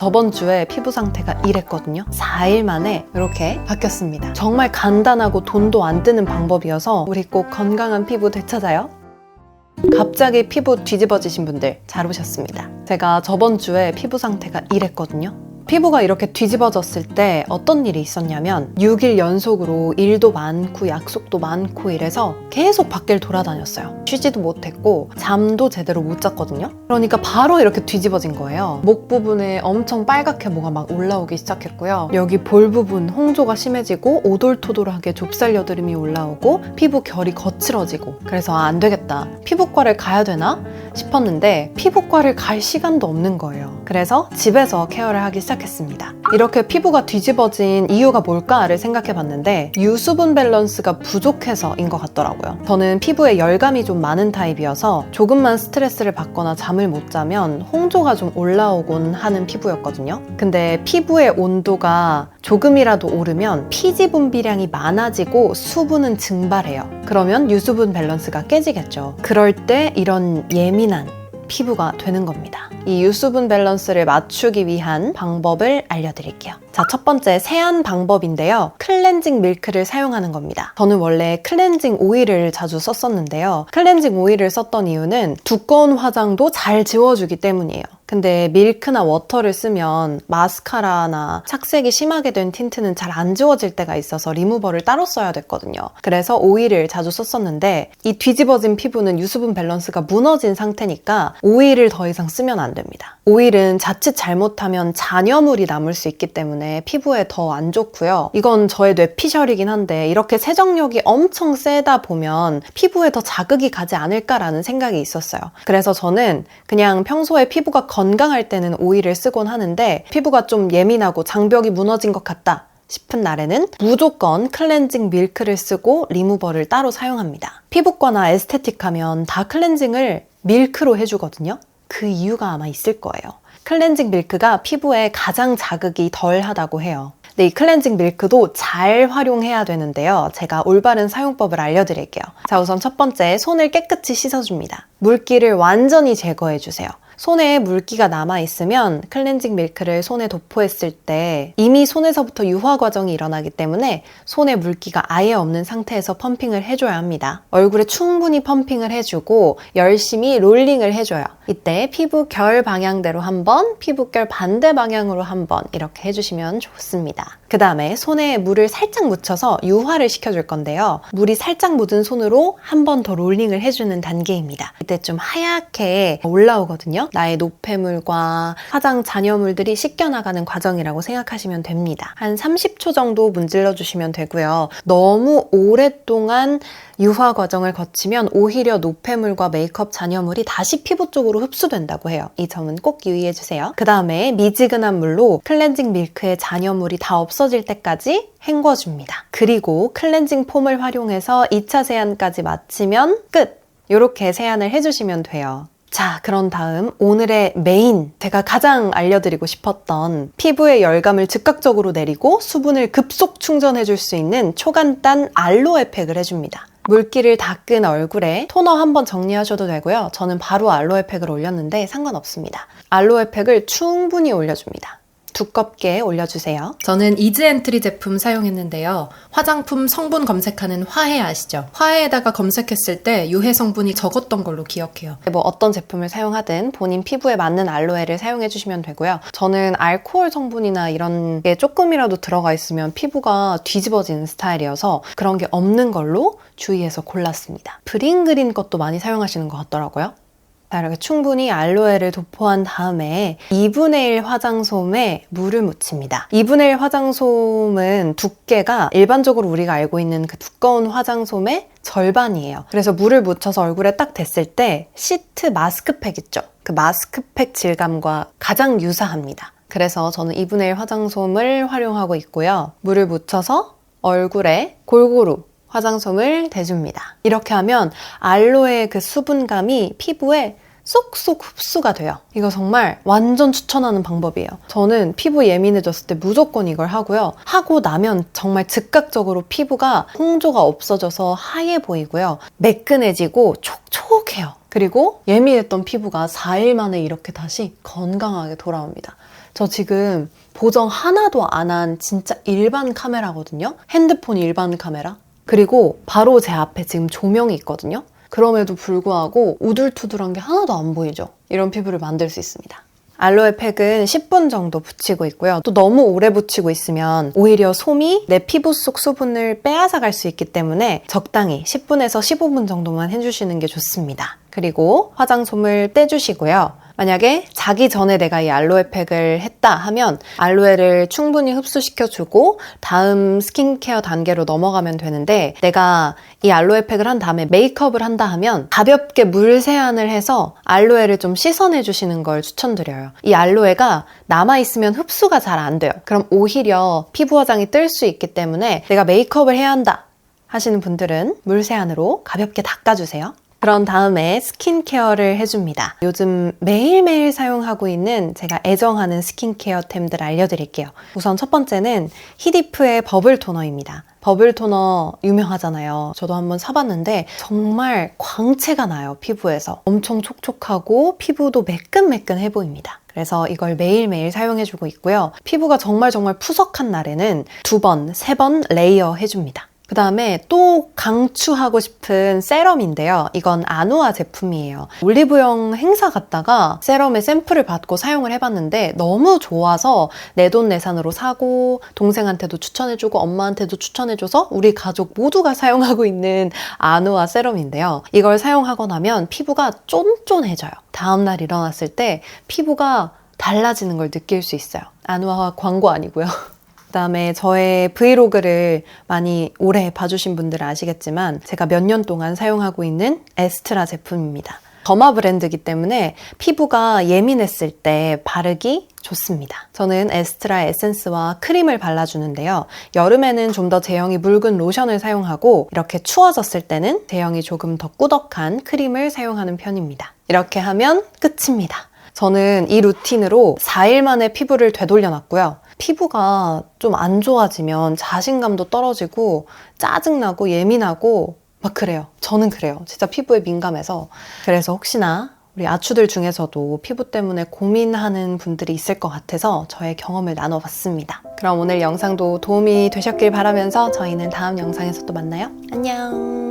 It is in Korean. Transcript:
저번 주에 피부 상태가 이랬거든요. 4일 만에 이렇게 바뀌었습니다. 정말 간단하고 돈도 안 드는 방법이어서 우리 꼭 건강한 피부 되찾아요. 갑자기 피부 뒤집어지신 분들 잘 오셨습니다. 제가 저번 주에 피부 상태가 이랬거든요. 피부가 이렇게 뒤집어졌을 때 어떤 일이 있었냐면 6일 연속으로 일도 많고 약속도 많고 이래서 계속 밖을 돌아다녔어요. 쉬지도 못했고 잠도 제대로 못 잤거든요. 그러니까 바로 이렇게 뒤집어진 거예요. 목 부분에 엄청 빨갛게 뭐가 막 올라오기 시작했고요. 여기 볼 부분 홍조가 심해지고 오돌토돌하게 좁쌀 여드름이 올라오고 피부 결이 거칠어지고, 그래서 안 되겠다, 피부과를 가야 되나 싶었는데 피부과를 갈 시간도 없는 거예요. 그래서 집에서 케어를 하기 시작했습니다. 이렇게 피부가 뒤집어진 이유가 뭘까를 생각해 봤는데 유수분 밸런스가 부족해서인 것 같더라고요. 저는 피부에 열감이 좀 많은 타입이어서 조금만 스트레스를 받거나 잠을 못 자면 홍조가 좀 올라오곤 하는 피부였거든요. 근데 피부의 온도가 조금이라도 오르면 피지 분비량이 많아지고 수분은 증발해요. 그러면 유수분 밸런스가 깨지겠죠. 그럴 때 이런 예민한 피부가 되는 겁니다. 이 유수분 밸런스를 맞추기 위한 방법을 알려드릴게요. 자, 첫 번째 세안 방법인데요. 클렌징 밀크를 사용하는 겁니다. 저는 원래 클렌징 오일을 자주 썼었는데요. 클렌징 오일을 썼던 이유는 두꺼운 화장도 잘 지워주기 때문이에요. 근데 밀크나 워터를 쓰면 마스카라나 착색이 심하게 된 틴트는 잘 안 지워질 때가 있어서 리무버를 따로 써야 됐거든요. 그래서 오일을 자주 썼었는데 이 뒤집어진 피부는 유수분 밸런스가 무너진 상태니까 오일을 더 이상 쓰면 안 됩니다. 오일은 자칫 잘못하면 잔여물이 남을 수 있기 때문에 피부에 더 안 좋고요. 이건 저의 뇌피셜이긴 한데 이렇게 세정력이 엄청 세다 보면 피부에 더 자극이 가지 않을까라는 생각이 있었어요. 그래서 저는 그냥 평소에 피부가 건강할 때는 오일을 쓰곤 하는데 피부가 좀 예민하고 장벽이 무너진 것 같다 싶은 날에는 무조건 클렌징 밀크를 쓰고 리무버를 따로 사용합니다. 피부과나 에스테틱 하면 다 클렌징을 밀크로 해주거든요. 그 이유가 아마 있을 거예요. 클렌징 밀크가 피부에 가장 자극이 덜하다고 해요. 근데 이 클렌징 밀크도 잘 활용해야 되는데요. 제가 올바른 사용법을 알려드릴게요. 자, 우선 첫 번째, 손을 깨끗이 씻어줍니다. 물기를 완전히 제거해주세요. 손에 물기가 남아있으면 클렌징 밀크를 손에 도포했을 때 이미 손에서부터 유화 과정이 일어나기 때문에 손에 물기가 아예 없는 상태에서 펌핑을 해줘야 합니다. 얼굴에 충분히 펌핑을 해주고 열심히 롤링을 해줘요. 이때 피부 결 방향대로 한 번, 피부 결 반대 방향으로 한 번 이렇게 해주시면 좋습니다. 그 다음에 손에 물을 살짝 묻혀서 유화를 시켜줄 건데요. 물이 살짝 묻은 손으로 한 번 더 롤링을 해주는 단계입니다. 이때 좀 하얗게 올라오거든요. 나의 노폐물과 화장 잔여물들이 씻겨나가는 과정이라고 생각하시면 됩니다. 한 30초 정도 문질러 주시면 되고요. 너무 오랫동안 유화 과정을 거치면 오히려 노폐물과 메이크업 잔여물이 다시 피부 쪽으로 흡수된다고 해요. 이 점은 꼭 유의해 주세요. 그 다음에 미지근한 물로 클렌징 밀크의 잔여물이 다 없어질 때까지 헹궈줍니다. 그리고 클렌징 폼을 활용해서 2차 세안까지 마치면 끝! 이렇게 세안을 해주시면 돼요. 자, 그런 다음 오늘의 메인, 제가 가장 알려드리고 싶었던 피부의 열감을 즉각적으로 내리고 수분을 급속 충전해줄 수 있는 초간단 알로에 팩을 해줍니다. 물기를 닦은 얼굴에 토너 한번 정리하셔도 되고요. 저는 바로 알로에 팩을 올렸는데 상관없습니다. 알로에 팩을 충분히 올려줍니다. 두껍게 올려주세요. 저는 이즈엔트리 제품 사용했는데요. 화장품 성분 검색하는 화해 아시죠? 화해에다가 검색했을 때 유해 성분이 적었던 걸로 기억해요. 뭐 어떤 제품을 사용하든 본인 피부에 맞는 알로에를 사용해주시면 되고요. 저는 알코올 성분이나 이런 게 조금이라도 들어가 있으면 피부가 뒤집어지는 스타일이어서 그런 게 없는 걸로 주의해서 골랐습니다. 브링그린 것도 많이 사용하시는 것 같더라고요. 자, 이렇게 충분히 알로에를 도포한 다음에 2분의 1 화장솜에 물을 묻힙니다. 2분의 1 화장솜은 두께가 일반적으로 우리가 알고 있는 그 두꺼운 화장솜의 절반이에요. 그래서 물을 묻혀서 얼굴에 딱 댔을 때 시트 마스크팩 있죠? 그 마스크팩 질감과 가장 유사합니다. 그래서 저는 2분의 1 화장솜을 활용하고 있고요. 물을 묻혀서 얼굴에 골고루 화장솜을 대줍니다. 이렇게 하면 알로에의 그 수분감이 피부에 쏙쏙 흡수가 돼요. 이거 정말 완전 추천하는 방법이에요. 저는 피부 예민해졌을 때 무조건 이걸 하고요. 하고 나면 정말 즉각적으로 피부가 홍조가 없어져서 하얘 보이고요. 매끈해지고 촉촉해요. 그리고 예민했던 피부가 4일 만에 이렇게 다시 건강하게 돌아옵니다. 저 지금 보정 하나도 안 한 진짜 일반 카메라거든요. 핸드폰 일반 카메라. 그리고 바로 제 앞에 지금 조명이 있거든요. 그럼에도 불구하고 우둘투둘한 게 하나도 안 보이죠? 이런 피부를 만들 수 있습니다. 알로에 팩은 10분 정도 붙이고 있고요. 또 너무 오래 붙이고 있으면 오히려 솜이 내 피부 속 수분을 빼앗아갈 수 있기 때문에 적당히 10분에서 15분 정도만 해주시는 게 좋습니다. 그리고 화장솜을 떼주시고요. 만약에 자기 전에 내가 이 알로에 팩을 했다 하면 알로에를 충분히 흡수시켜주고 다음 스킨케어 단계로 넘어가면 되는데, 내가 이 알로에 팩을 한 다음에 메이크업을 한다 하면 가볍게 물 세안을 해서 알로에를 좀 씻어내주시는 걸 추천드려요. 이 알로에가 남아있으면 흡수가 잘 안 돼요. 그럼 오히려 피부 화장이 뜰 수 있기 때문에 내가 메이크업을 해야 한다 하시는 분들은 물 세안으로 가볍게 닦아주세요. 그런 다음에 스킨케어를 해줍니다. 요즘 매일매일 사용하고 있는 제가 애정하는 스킨케어템들 알려드릴게요. 우선 첫 번째는 히디프의 버블 토너입니다. 버블 토너 유명하잖아요. 저도 한번 사봤는데 정말 광채가 나요, 피부에서. 엄청 촉촉하고 피부도 매끈매끈해 보입니다. 그래서 이걸 매일매일 사용해주고 있고요. 피부가 정말 푸석한 날에는 2번, 3번 레이어 해줍니다. 그 다음에 또 강추하고 싶은 세럼인데요. 이건 아누아 제품이에요. 올리브영 행사 갔다가 세럼의 샘플을 받고 사용을 해봤는데 너무 좋아서 내돈내산으로 사고 동생한테도 추천해주고 엄마한테도 추천해줘서 우리 가족 모두가 사용하고 있는 아누아 세럼인데요. 이걸 사용하고 나면 피부가 쫀쫀해져요. 다음날 일어났을 때 피부가 달라지는 걸 느낄 수 있어요. 아누아 광고 아니고요. 그다음에 저의 브이로그를 많이 오래 봐주신 분들은 아시겠지만 제가 몇 년 동안 사용하고 있는 에스트라 제품입니다. 더마 브랜드이기 때문에 피부가 예민했을 때 바르기 좋습니다. 저는 에스트라 에센스와 크림을 발라주는데요. 여름에는 좀 더 제형이 묽은 로션을 사용하고 이렇게 추워졌을 때는 제형이 조금 더 꾸덕한 크림을 사용하는 편입니다. 이렇게 하면 끝입니다. 저는 이 루틴으로 4일 만에 피부를 되돌려놨고요. 피부가 좀 안 좋아지면 자신감도 떨어지고 짜증나고 예민하고 막 그래요. 저는 그래요. 진짜 피부에 민감해서. 그래서 혹시나 우리 아추들 중에서도 피부 때문에 고민하는 분들이 있을 것 같아서 저의 경험을 나눠봤습니다. 그럼 오늘 영상도 도움이 되셨길 바라면서 저희는 다음 영상에서 또 만나요. 안녕.